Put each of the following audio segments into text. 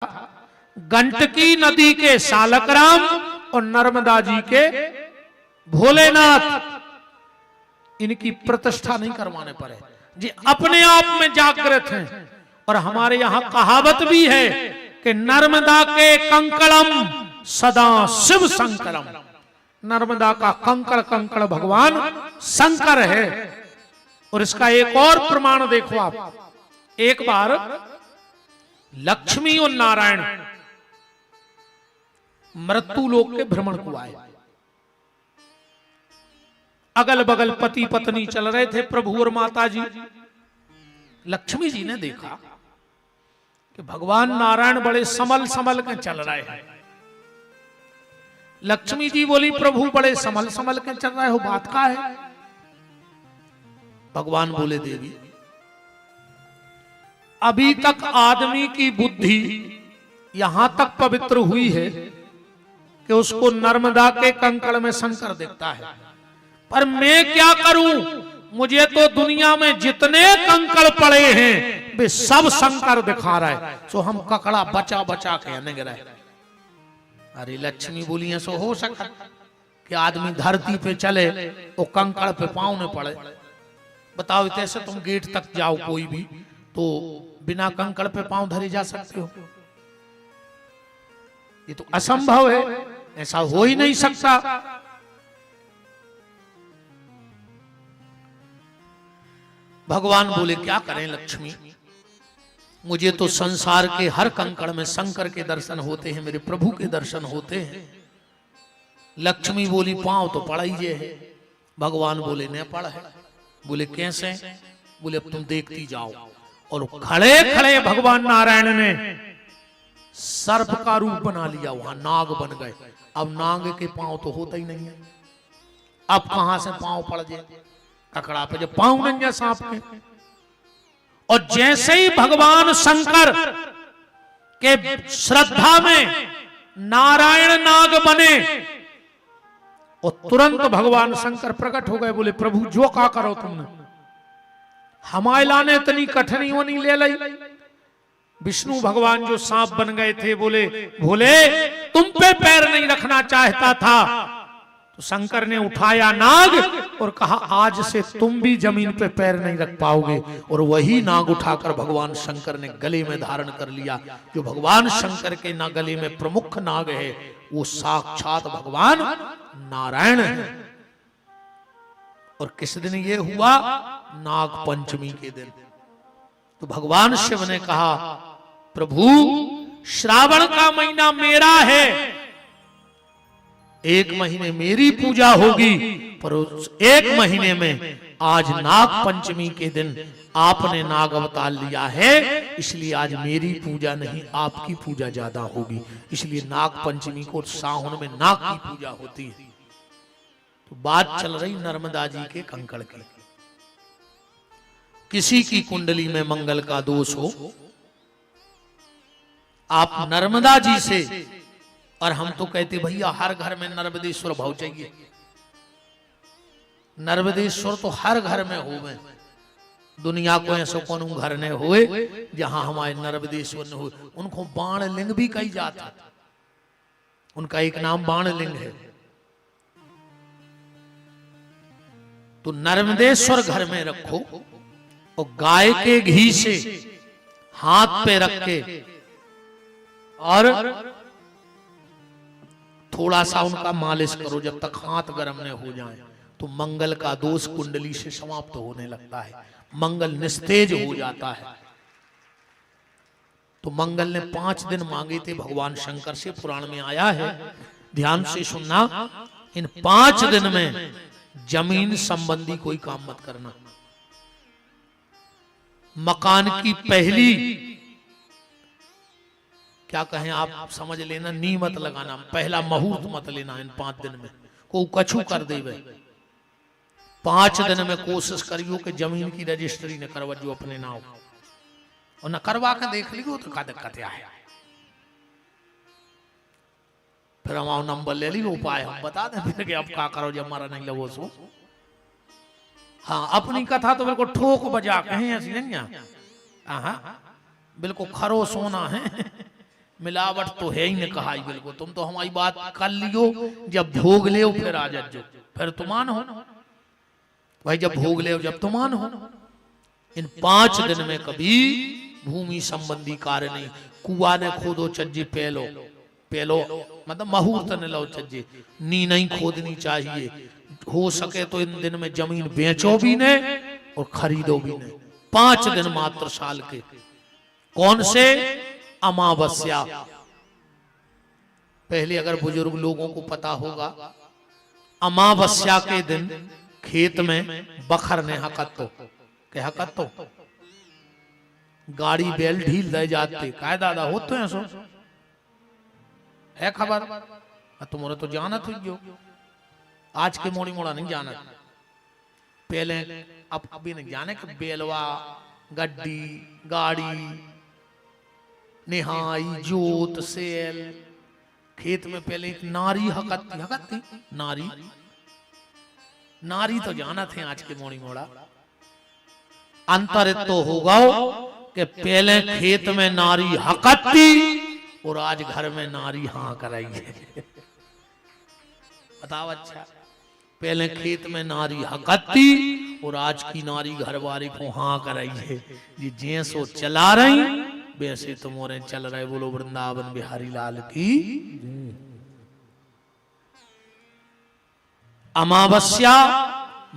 गंडकी नदी के सालकराम और नर्मदा जी के भोलेनाथ, इनकी प्रतिष्ठा नहीं करवाने पड़े जी, अपने आप में जागृत हैं। और हमारे यहां कहावत भी है कि नर्मदा के कंकड़म सदा शिव शंकरम, नर्मदा का कंकड़ कंकड़ भगवान शंकर है। और इसका एक और प्रमाण देखो आप, एक बार लक्ष्मी और नारायण मृत्यु लोक के भ्रमण को आए। अगल बगल पति पत्नी चल रहे थे, प्रभु और माता जी। लक्ष्मी जी ने देखा कि भगवान नारायण बड़े संभल संभल के चल रहे हैं। लक्ष्मी जी बोली, प्रभु बड़े संभल संभल के चल रहे हो, बात का है? भगवान बोले, देवी अभी तक आदमी की बुद्धि यहां तक पवित्र हुई है कि उसको नर्मदा के कंकड़ में शंकर दिखता है, पर मैं क्या करूं, मुझे तो दुनिया में जितने कंकड़ पड़े हैं वे सब शंकर दिखा रहा है, सो हम ककड़ा बचा बचा के निग रहे। अरे लक्ष्मी बोली, ऐसा हो सकता कि आदमी धरती पे चले और कंकड़ पे पांव न पड़े? बताओ, कैसे तुम गेट तक जाओ कोई भी तो बिना कंकड़ पे पांव धरे जा सकते हो? ये तो असंभव है, ऐसा हो ही नहीं सकता। भगवान बोले, क्या करें लक्ष्मी, मुझे तो संसार के हर कंकड़ में शंकर के दर्शन होते हैं, मेरे प्रभु के दर्शन होते हैं। लक्ष्मी बोली, पांव तो पड़ा ही है। भगवान बोले, न पड़ है। बोले, कैसे? बोले, अब तुम देखती जाओ। और खड़े खड़े भगवान नारायण ने सर्प का रूप बना लिया, वहां नाग बन गए। अब नाग के पांव तो होता ही नहीं है, अब कहां से पांव पड़ जाए ककड़ा पे, जब पांव नहीं है सांप के। और जैसे ही भगवान शंकर के श्रद्धा में नारायण नाग बने और तुरंत भगवान शंकर प्रकट हो गए। बोले, प्रभु जो का करो तुमने, हमारे लाने इतनी कठिनी नहीं ले ली। विष्णु भगवान जो सांप बन गए थे, बोले, भोले तुम पे पैर नहीं रखना चाहता था, तो शंकर ने उठाया नाग और कहा, आज से तुम भी जमीन पे पैर नहीं रख पाओगे। और वही नाग उठाकर भगवान शंकर ने गले में धारण कर लिया। जो भगवान शंकर के ना गले में प्रमुख नाग है, वो साक्षात भगवान नारायण है। और किस दिन ये हुआ? नाग पंचमी के दिन। तो भगवान शिव ने कहा, प्रभु श्रावण का महीना मेरा है, एक महीने मेरी पूजा होगी, पर उस एक महीने में आज नाग पंचमी के दिन आपने नाग अवतार लिया है, इसलिए आज मेरी पूजा नहीं आपकी पूजा ज्यादा होगी। इसलिए नाग पंचमी को सावन में नाग की पूजा होती है। तो बात चल रही नर्मदा जी के कंकड़ की। किसी की कुंडली में मंगल का दोष हो, आप नर्मदा जी से, और हम तो कहते भैया हर घर में नर्मदेश्वर भाव चाहिए। नर्मदेश्वर तो हर घर में होवे, दुनिया को ऐसा कौन घर ने हुए जहां हमारे नर्मदेश्वर ने हुए। उनको बाण लिंग भी कही जाता, उनका एक नाम बाण लिंग है। तो नर्मदेश्वर घर में रखो और गाय के घी से हाथ पे रख के और थोड़ा सा उनका मालिश करो, जब तक हाथ गर्म न हो जाए, तो मंगल का दोष कुंडली से समाप्त होने लगता है, मंगल निस्तेज हो जाता है। तो मंगल ने 5 दिन मांगे थे भगवान शंकर से, पुराण में आया है, ध्यान से सुनना। इन 5 दिन में जमीन संबंधी कोई काम मत करना, मकान की पहली क्या कहें आप समझ लेना, नी मत लगाना, पहला मुहूर्त मत लेना इन 5 दिन में, को कछु कर देवे। 5 दिन में कोशिश करियो कि जमीन की रजिस्ट्री न करवा जो अपने नाम, और न करवा के देख लियो तो का दिक्कत है। फिर हम नंबर ले लियो, उपाय हम बता दें फिर कि अब क्या करो जब हमारा नहीं लगो सो। हाँ, अपनी कथा तो बिल्कुल ठोक बजा कहें ऐसी नहीं, बिल्कुल खरो सोना है मिलावट तो है ही ने कहा ही बिल्कुल। तुम तो हमारी बात कर लियो, जब भोग ले फिर आ जाओ, फिर तुमान हो भाई, जब भोग ले जब तुमान हो। इन 5 दिन में कभी भूमि संबंधी कार्य नहीं। कुआ ने खोदो चज्जे पेलो पेलो, मतलब मुहूर्त न लो चज्जे, नी नहीं खोदनी चाहिए। हो सके तो इन दिन में जमीन बेचो भी ने और खरीदो भी ने। 5 दिन मात्र साल के। कौन से? अमावस्या। पहले अगर बुजुर्ग लोगों को पता होगा, अमावस्या के दिन खेत में बखर ने हकतो के हकतो गाड़ी बैल ढील दे जाते। काय दादा होते हैं सो है खबर? तुम्हारे तो जानत हुई जो आज के मोड़ी मोड़ा नहीं जाना। पहले अब अभी नहीं जाने कि बेलवा गड्डी गाड़ी निहाई जोत सेल खेत में पहले एक नारी हकती नारी तो जाना थे। आज के मोड़ी मोड़ा अंतर तो होगा कि पहले खेत में नारी हकती और आज घर में नारी हाँ कराई है। बताओ अच्छा, पहले खेत में नारी हकती और आज की नारी घर वाली को हाँ कराई है। ये जैसो चला रही वैसे तुम्हारे चल रहे। बोलो वृंदावन बिहारी लाल की। अमावस्या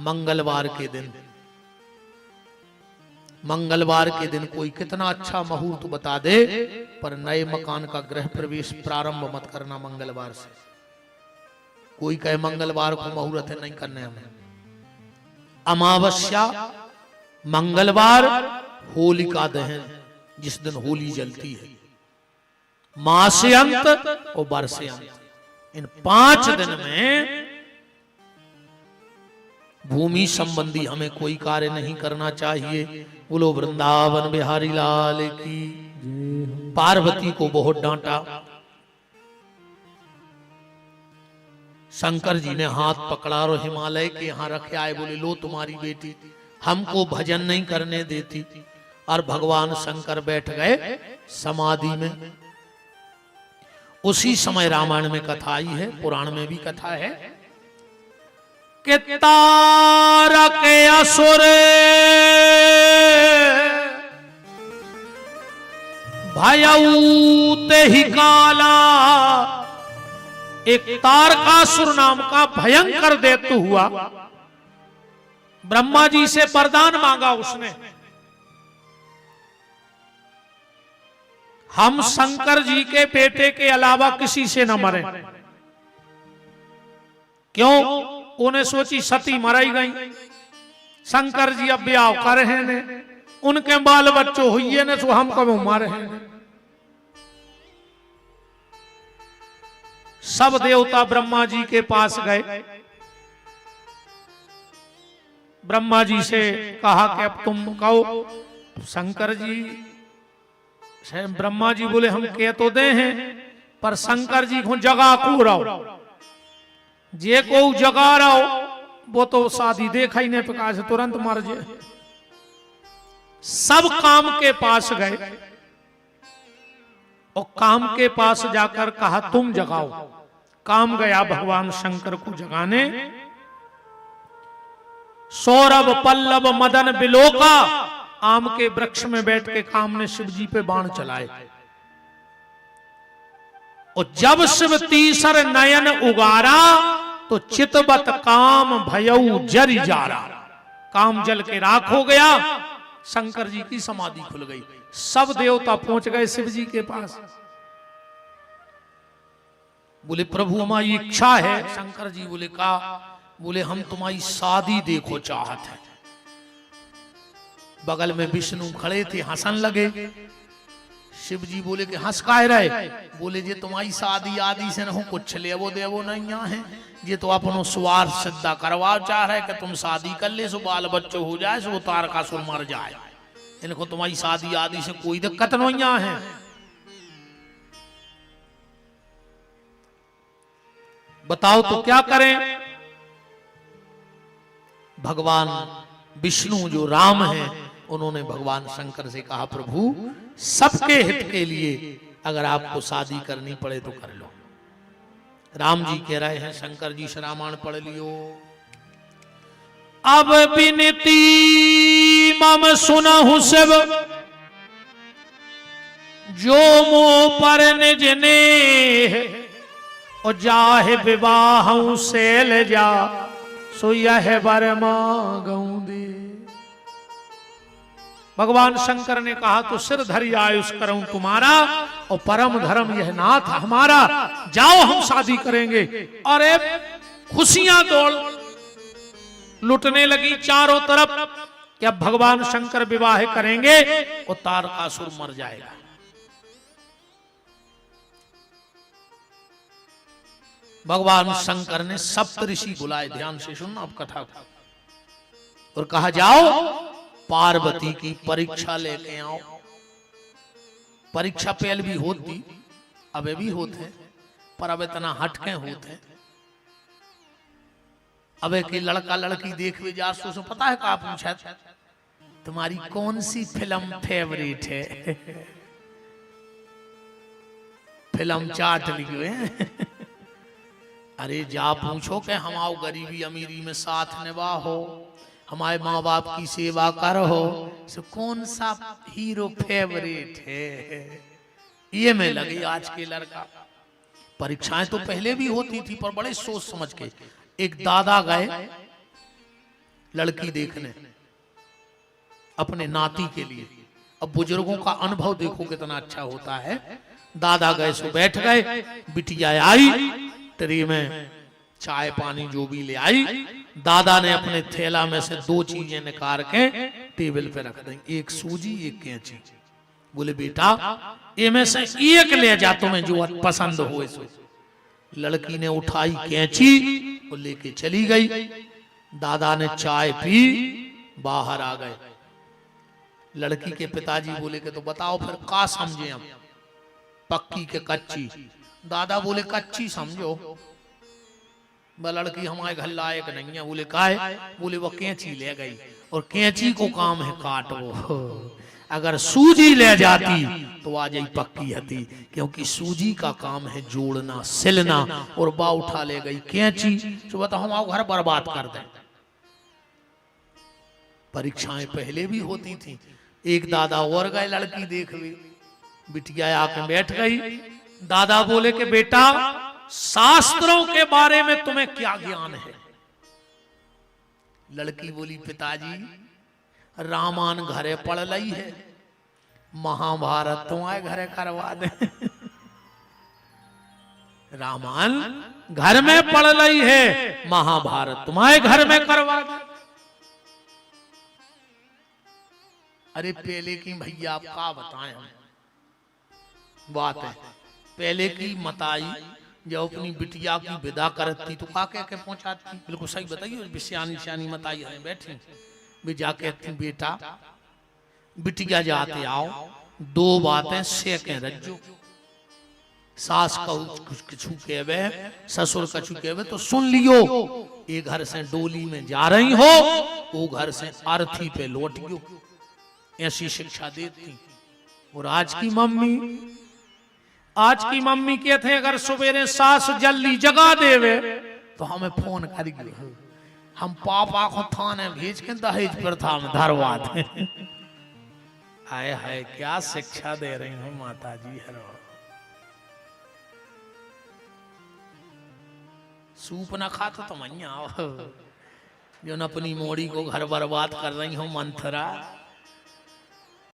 मंगलवार के दिन। मंगलवार के दिन कोई कितना अच्छा मुहूर्त बता दे, पर नए मकान का गृह प्रवेश प्रारंभ मत करना मंगलवार से। कोई कहे मंगलवार को मुहूर्त है, नहीं करने हमें। अमावस्या मंगलवार, होलिका दहन जिस दिन होली जलती है, मास अंत और वर्ष अंत। इन 5 दिन में भूमि संबंधी हमें कोई कार्य नहीं करना चाहिए। बोलो वृंदावन बिहारी लाल की। पार्वती को बहुत डांटा। शंकर जी ने हाथ पकड़ा और हिमालय के यहाँ रखे आए। बोले लो तुम्हारी बेटी हमको भजन नहीं करने देती। और भगवान शंकर बैठ गए समाधि में। उसी समय रामायण में कथा आई है, पुराण में भी कथा है कि तारक असुर भयऊ तेहि काला। एक तारकासुर नाम का भयंकर दैत्य हुआ। ब्रह्मा जी से वरदान मांगा उसने, हम शंकर जी के बेटे के अलावा किसी से न मरे। क्यों? उन्हें सोची सती मराई गई, शंकर जी अब ब्याह कर रहे ने, उनके बाल बच्चों हुई ने, तो हम कब मारे हैं। सब देवता ब्रह्मा जी के पास गए। ब्रह्मा जी से कहा कि अब तुम कहो। शंकर जी से ब्रह्मा जी बोले हम कह तो दे हैं, पर शंकर जी को जगा को रहो। जे को जगा रहो वो तो शादी देखा ही नहीं, प्रकाश से तुरंत मर जाए। सब काम के पास गए और काम के पास जाकर कहा तुम जगाओ। काम गया भगवान शंकर को जगाने। सौरभ पल्लव मदन बिलोका, आम के वृक्ष में बैठ के काम ने शिव जी पे बाण चलाए। और जब शिव तीसर नयन उगारा तो चितवत काम भयऊ जरि जारा। काम जल के राख हो गया। शंकर जी की समाधि खुल गई। सब देवता पहुंच गए शिव जी के पास। बोले प्रभु हमारी इच्छा है। शंकर जी बोले का? बोले हम तुम्हारी शादी देखो चाहत है। बगल में विष्णु खड़े थे, हंसन लगे। शिव जी बोले कि हंस काहे रहे? बोले जे तुम्हारी शादी आदि से न हो, कुछ लेवो देवो नहीं यहाँ है। ये तो अपनो स्वार्थ सिद्धा करवा चाह रहे कि तुम शादी कर ले, सो बाल बच्चों हो जाए, सो तारकासुर मर जाए। इनको तुम्हारी शादी आदि से कोई दिक्कत नहीं यहाँ है। बताओ तो क्या करें? भगवान विष्णु जो राम हैं, उन्होंने भगवान शंकर से कहा प्रभु सबके हित के लिए अगर आपको शादी करनी पड़े तो कर लो। राम जी कह रहे हैं शंकर जी से रामायण पढ़ लियो। अब विनती मम सुनहु सब, जो मो पर निज ने, और जाहे विवाह सेल जा, सो यह वर मांगऊ दे। भगवान शंकर ने कहा तो सिर धरि आयुष करऊं तुम्हारा, और परम धर्म यह नाथ हमारा, जाओ हम शादी करेंगे। और खुशियां दौड़ लुटने लगी चारों तरफ कि अब भगवान शंकर विवाह करेंगे और तारकासुर मर जाएगा। भगवान शंकर ने सप्तऋषि बुलाए, ध्यान से सुनना अब कथा को, और कहा जाओ पार्वती की परीक्षा लेके आओ। परीक्षा पहले भी होती, अब भी होते, पर अब इतना हटके होते। अब एक लड़का लड़की देखवे जा सो पता है का पूछा, तुम्हारी कौन सी फिल्म फेवरेट है? फिल्म चाट लिखे अरे जा पूछो कि हम आओ गरीबी अमीरी में साथ निभाओ, हमारे माँ बाप की सेवा करो, सो कौन सा हीरो फेवरेट है? ये में लगे आज के लड़का। परीक्षाएं तो पहले भी होती थी पर बड़े सोच समझ के। एक दादा गए लड़की देखने अपने नाती के लिए। अब बुजुर्गों का अनुभव देखो कितना अच्छा होता है। दादा गए सो बैठ गए, बिटिया आई ट्रे में चाय पानी जो भी ले आई। दादा ने अपने थैला में से दो चीजें निकाल के टेबल पे रख दी, एक सूजी एक कैंची। बोले बेटा ये में से एक ले जा, तुम्हें जो पसंद हो। सो लड़की ने उठाई कैंची और लेके चली गई। दादा ने चाय पी, बाहर आ गए। लड़की के पिताजी बोले कि तो बताओ फिर का समझे हम, पक्की के कच्ची? दादा बोले कच्ची समझो। लड़की हमारे घर लायक नहीं है। बोले का है? बोले वो कैंची ले गई, और कैंची को काम है काटो। अगर सूजी ले जाती तो आ जाई पक्की हती, क्योंकि सूजी का काम है जोड़ना सिलना, और बा उठा ले गई कैंची। तो बताओ हम घर बर्बाद कर दें। परीक्षाएं पहले भी होती थी। एक दादा और गए लड़की देख ली, बिटिया आके बैठ गई। दादा बोले कि बेटा शास्त्रों के बारे में तुम्हें क्या ज्ञान है? लड़की बोली पिताजी रामायण घरे पढ़ लई है, महाभारत तुम्हारे घरे करवा दे। रामायण घर में पढ़ लई है, महाभारत तुम्हारे घर में करवा दे। अरे पहले की भैया आप क्या बताएं हम बात है। पहले की मताई जब अपनी बिटिया की विदा करती तो का कह के पहुंचाती? बिल्कुल सही बताइए। सियानी सियानी मताई हमें बैठी भी जाके बेटा बिटिया जाते आओ, दो बातें सेकें रज्जो। सास का कछु कहवे, ससुर कछु कहवे तो सुन लियो। एक घर से डोली में जा रही हो, वो घर से अर्थी पे लौटियो। ऐसी शिक्षा देती। और आज की मम्मी कहते हैं अगर सवेरे सास जल्दी जगा देवे तो हमें फोन करिए, हम पापा को थाने भेज के दहेज प्रथा में धरवा दे। हाय हाय क्या शिक्षा दे रही हूँ माता जी। हरो सूप न खाता तो मैया जो न अपनी मोड़ी को घर बर्बाद कर रही हूँ मंथरा।